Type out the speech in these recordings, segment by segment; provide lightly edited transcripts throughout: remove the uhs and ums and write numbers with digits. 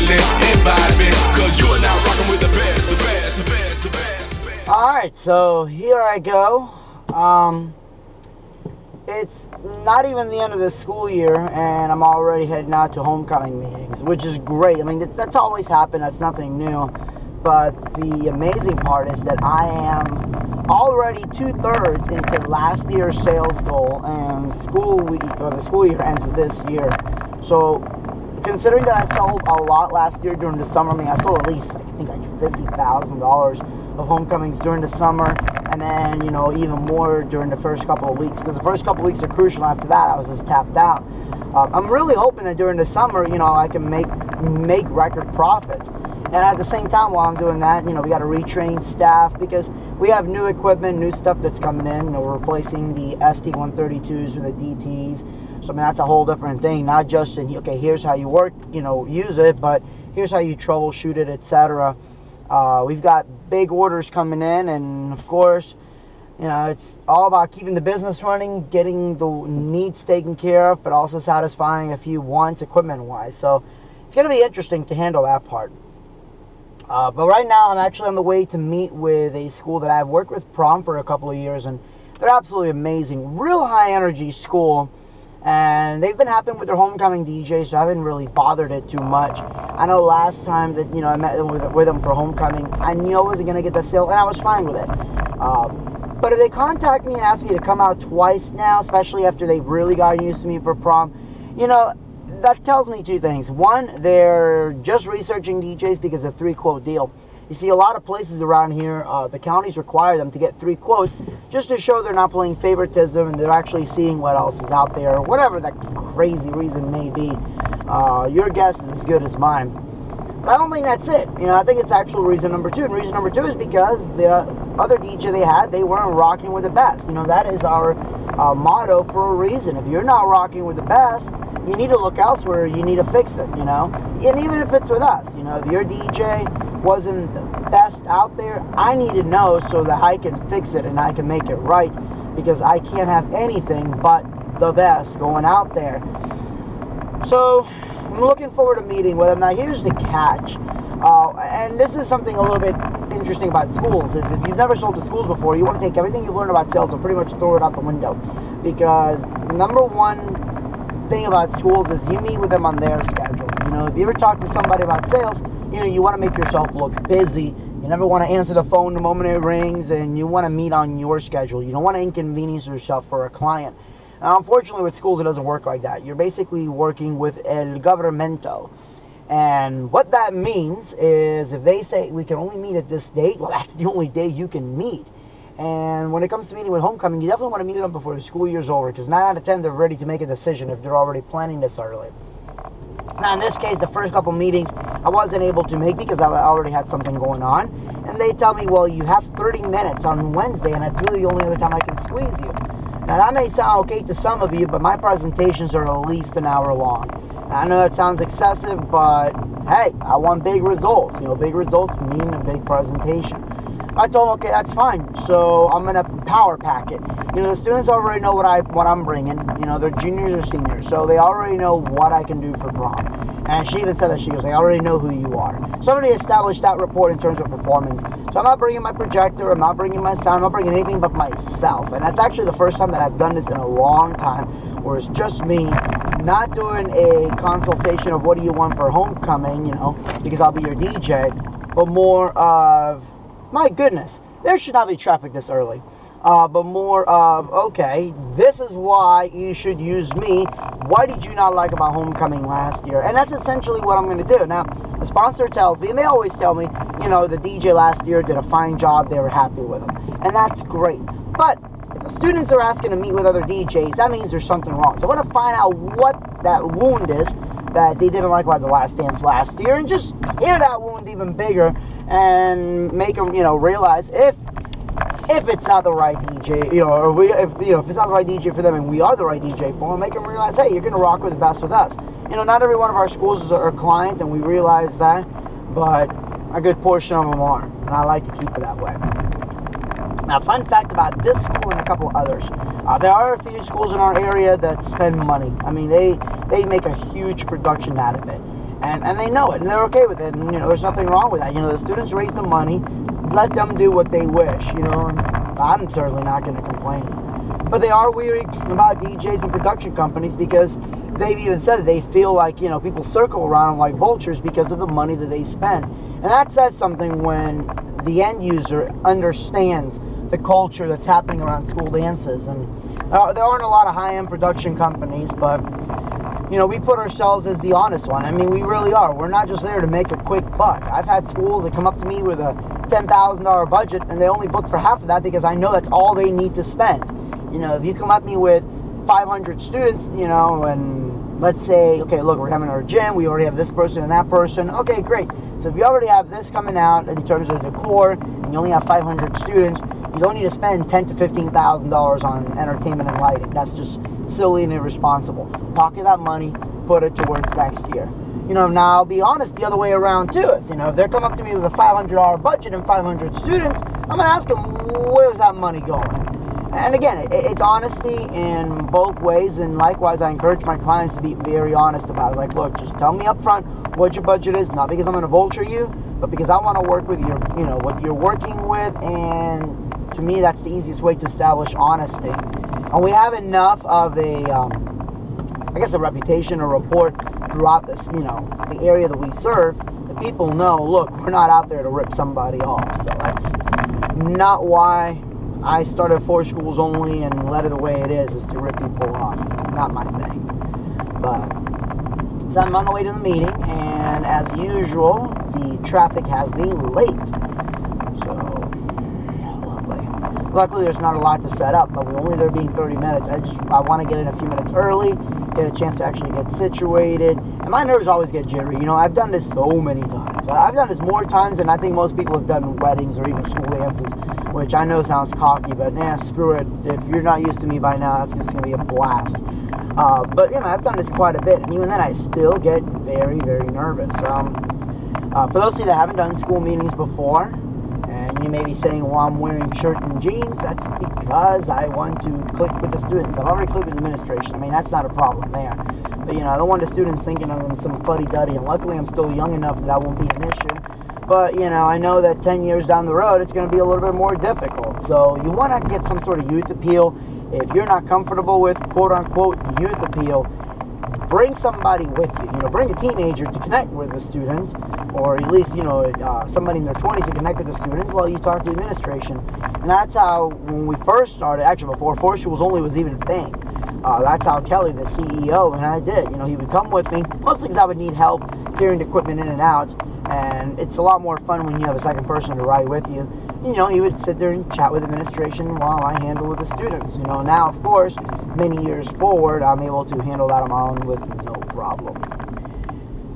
lit and vibing, cause you are now rocking with the best, the best, the best, the best, the best. Alright, so here I go. It's not even the end of the school year, and I'm already heading out to homecoming meetings, which is great. I mean, that's always happened. That's nothing new. But the amazing part is that I am already 2/3 into last year's sales goal, and the school year ends this year. So, considering that I sold a lot last year during the summer, I mean, I sold at least, I think, like $50,000 of homecomings during the summer, and then, you know, even more during the first couple of weeks, because the first couple of weeks are crucial. After that, I was just tapped out. I'm really hoping that during the summer, you know, I can make record profits. And at the same time, while I'm doing that, you know, we got to retrain staff because we have new equipment, new stuff that's coming in. You know, we're replacing the ST132s with the DTs. So, I mean, that's a whole different thing. Not just in, okay, here's how you work, you know, use it, but here's how you troubleshoot it, etc. We've got big orders coming in, and of course, you know, it's all about keeping the business running, getting the needs taken care of, but also satisfying a few wants equipment-wise. So, it's going to be interesting to handle that part. But right now, I'm actually on the way to meet with a school that I've worked with prom for a couple of years, and they're absolutely amazing. Real high-energy school, and they've been happy with their homecoming DJ, so I haven't really bothered it too much. I know last time that, you know, I met with them for homecoming, I knew I wasn't going to get the sale, and I was fine with it. But if they contact me and ask me to come out twice now, especially after they've really gotten used to me for prom, you know, that tells me two things. One, they're just researching DJs because of a 3-quote deal. You see, a lot of places around here, the counties require them to get 3 quotes just to show they're not playing favoritism and they're actually seeing what else is out there, or whatever that crazy reason may be. Your guess is as good as mine. But I don't think that's it. You know, I think it's actual reason number 2. And reason number 2 is because the other DJ they had, they weren't rocking with the best. You know, that is our motto for a reason. If you're not rocking with the best, you need to look elsewhere. You need to fix it, you know. And even if it's with us, you know, if your DJ wasn't the best out there, I need to know so that I can fix it and I can make it right, because I can't have anything but the best going out there. So I'm looking forward to meeting with them. Now here's the catch, and this is something a little bit interesting about schools, is if you've never sold to schools before, you want to take everything you've learned about sales and pretty much throw it out the window, because number one thing about schools is you meet with them on their schedule. You know, if you ever talk to somebody about sales, you know, you want to make yourself look busy. You never want to answer the phone the moment it rings, and you want to meet on your schedule. You don't want to inconvenience yourself for a client. Now, unfortunately, with schools, it doesn't work like that. You're basically working with el governmento. And what that means is if they say we can only meet at this date, well, that's the only day you can meet. And when it comes to meeting with homecoming, you definitely want to meet them before the school year's over, because 9 out of 10, they're ready to make a decision if they're already planning this early. Now, in this case, the first couple meetings, I wasn't able to make because I already had something going on. And they tell me, well, you have 30 minutes on Wednesday, and that's really the only other time I can squeeze you. Now, that may sound okay to some of you, but my presentations are at least an hour long. Now, I know that sounds excessive, but hey, I want big results. You know, big results mean a big presentation. I told them, okay, that's fine. So I'm gonna power pack it. You know, the students already know what I'm bringing. You know, they're juniors or seniors, so they already know what I can do for prom. And she even said that, she goes, I already know who you are. So I already established that rapport in terms of performance. So I'm not bringing my projector, I'm not bringing my sound, I'm not bringing anything but myself. And that's actually the first time that I've done this in a long time, where it's just me, not doing a consultation of what do you want for homecoming, you know, because I'll be your DJ, but more of, my goodness, there should not be traffic this early. But more of, okay, this is why you should use me. What did you not like about homecoming last year? And that's essentially what I'm going to do. Now, the sponsor tells me, and they always tell me, you know, the DJ last year did a fine job. They were happy with him. And that's great. But if the students are asking to meet with other DJs, that means there's something wrong. So I want to find out what that wound is that they didn't like about the Last Dance last year, and just hear that wound even bigger and make them, you know, realize if it's not the right DJ, you know, or if it's not the right DJ for them and we are the right DJ for them, make them realize, hey, you're going to rock with the best with us. You know, not every one of our schools is our client, and we realize that, but a good portion of them are, and I like to keep it that way. Now, fun fact about this school and a couple of others. There are a few schools in our area that spend money. I mean, they make a huge production out of it. And they know it, and they're okay with it, and, you know, there's nothing wrong with that. You know, the students raise the money, let them do what they wish, you know, and I'm certainly not going to complain. But they are weary about DJs and production companies because they've even said that they feel like, you know, people circle around them like vultures because of the money that they spend. And that says something when the end user understands the culture that's happening around school dances. And there aren't a lot of high-end production companies, but, you know, we put ourselves as the honest one. I mean, we really are. We're not just there to make a quick buck. I've had schools that come up to me with a $10,000 budget, and they only book for half of that because I know that's all they need to spend. You know, if you come at me with 500 students, you know, and let's say, okay, look, we're having our gym, we already have this person and that person. Okay, great. So if you already have this coming out in terms of decor, and you only have 500 students, you don't need to spend $10,000 to $15,000 on entertainment and lighting. That's just silly and irresponsible. Pocket that money, put it towards next year. You know, now I'll be honest, the other way around too is, you know, if they're coming up to me with a $500 budget and 500 students, I'm going to ask them, where's that money going? And again, it's honesty in both ways, and likewise, I encourage my clients to be very honest about it. Like, look, just tell me up front what your budget is, not because I'm going to vulture you, but because I want to work with your, you know, what you're working with, and to me, that's the easiest way to establish honesty. And we have enough of a, I guess, a reputation or rapport throughout this, you know, the area that we serve, that people know, look, we're not out there to rip somebody off. So that's not why I started 4 schools only and let it the way it is to rip people off. It's not my thing. But so I'm on the way to the meeting, and as usual, the traffic has me late. So, luckily there's not a lot to set up, but with only there being 30 minutes, I want to get in a few minutes early, get a chance to actually get situated. And my nerves always get jittery. You know, I've done this so many times. I've done this more times than I think most people have done weddings or even school dances, which I know sounds cocky, but screw it. If you're not used to me by now, it's just going to be a blast. But, you know, I've done this quite a bit, and even then I still get very, very nervous. For those of you that haven't done school meetings before, and you may be saying, well, I'm wearing shirt and jeans, that's because I want to click with the students. I've already clicked with administration. I mean, that's not a problem there. But, you know, I don't want the students thinking I'm some fuddy-duddy, and luckily I'm still young enough that would be an issue. But, you know, I know that 10 years down the road, it's going to be a little bit more difficult. So you want to get some sort of youth appeal. If you're not comfortable with quote-unquote youth appeal, bring somebody with you. You know, bring a teenager to connect with the students, or at least, you know, somebody in their 20s to connect with the students while you talk to administration. And that's how, when we first started, actually before 4 schools only was even a thing, that's how Kelly, the CEO, and I did. You know, he would come with me, mostly because I would need help carrying the equipment in and out. And it's a lot more fun when you have a second person to ride with you. You know, he would sit there and chat with administration while I handle with the students. You know, now, of course, many years forward, I'm able to handle that on my own with no problem.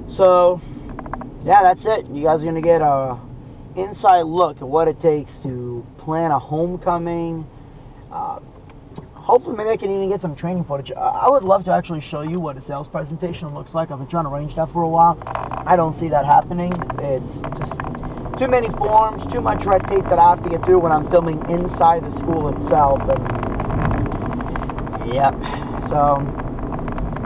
So, yeah, that's it. You guys are going to get a inside look at what it takes to plan a homecoming. Hopefully, maybe I can even get some training footage. I would love to actually show you what a sales presentation looks like. I've been trying to arrange that for a while. I don't see that happening. It's just too many forms, too much red tape that I have to get through when I'm filming inside the school itself. And yep. So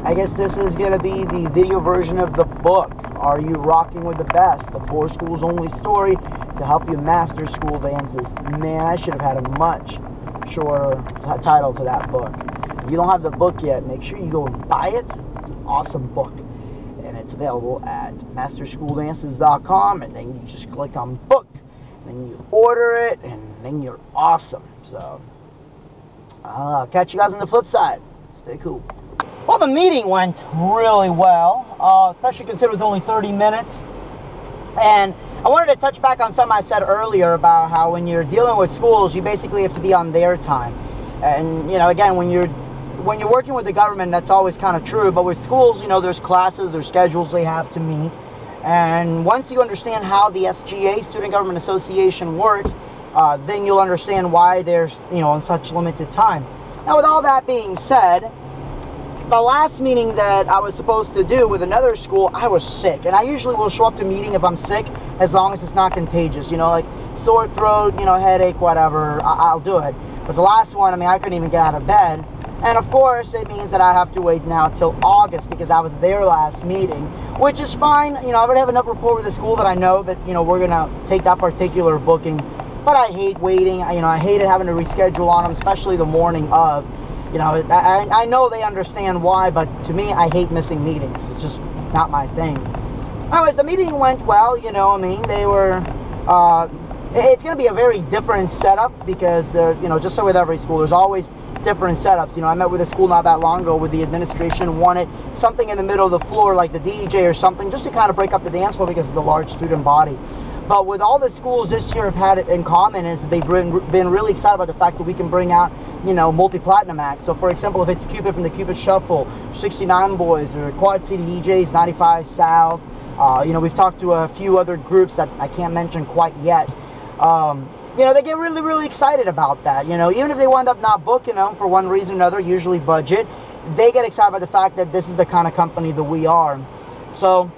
I guess this is going to be the video version of the book, Are You Rocking with the Best? The 4 Schools Only story to help you master school dances. Man, I should have had a much shorter title to that book. If you don't have the book yet, make sure you go and buy it. It's an awesome book. And it's available at masterschooldances.com, and then you just click on book, and then you order it, and then you're awesome. So, I'll catch you guys on the flip side. Stay cool. Well, the meeting went really well, especially considering it was only 30 minutes. And I wanted to touch back on something I said earlier about how when you're dealing with schools, you basically have to be on their time. And, you know, again, when you're working with the government, that's always kind of true. But with schools, you know, there's classes, there's schedules they have to meet. And once you understand how the SGA, Student Government Association, works, then you'll understand why there's, you know, on such limited time. Now, with all that being said, the last meeting that I was supposed to do with another school, I was sick. And I usually will show up to a meeting if I'm sick, as long as it's not contagious. You know, like sore throat, you know, headache, whatever, I'll do it. But the last one, I mean, I couldn't even get out of bed. And of course, it means that I have to wait now till August because I was their last meeting, which is fine. You know, I already have enough rapport with the school that I know that, you know, we're going to take that particular booking. But I hate waiting. You know, I hated having to reschedule on them, especially the morning of. You know, I know they understand why, but to me, I hate missing meetings. It's just not my thing. Anyways, the meeting went well, you know, I mean, they were, it's going to be a very different setup because, you know, just so with every school, there's always different setups. You know, I met with a school not that long ago where the administration wanted something in the middle of the floor, like the DJ or something, just to kind of break up the dance floor because it's a large student body. But with all the schools this year have had it in common is that they've been really excited about the fact that we can bring out, you know, multi-platinum acts. So for example, if it's Cupid from the Cupid Shuffle, 69 Boys, or Quad City DJs, 95 South, you know, we've talked to a few other groups that I can't mention quite yet. You know, they get really, really excited about that. You know, even if they wind up not booking them for one reason or another, usually budget, they get excited about the fact that this is the kind of company that we are. So,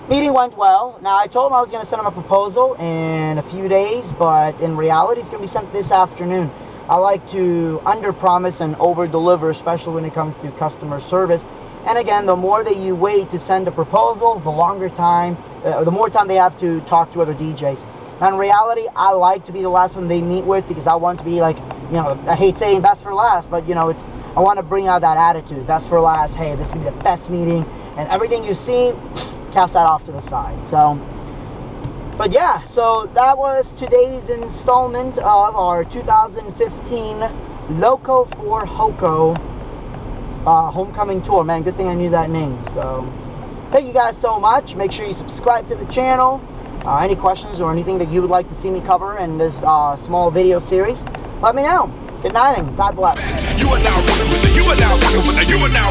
meeting went well. Now, I told them I was going to send them a proposal in a few days, but in reality, it's going to be sent this afternoon. I like to under-promise and over-deliver, especially when it comes to customer service. And again, the more that you wait to send the proposals, the longer time, the more time they have to talk to other DJs. And in reality, I like to be the last one they meet with because I want to be like, you know, I hate saying best for last, but you know, I want to bring out that attitude, best for last. Hey, this is going to be the best meeting, and everything you see, cast that off to the side. So, but yeah, so that was today's installment of our 2015 Loco for Hoco homecoming tour. Man, good thing I knew that name. So thank you guys so much. Make sure you subscribe to the channel. Any questions or anything that you would like to see me cover in this small video series, let me know. Good night and God bless. You are now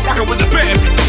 rocking with the best.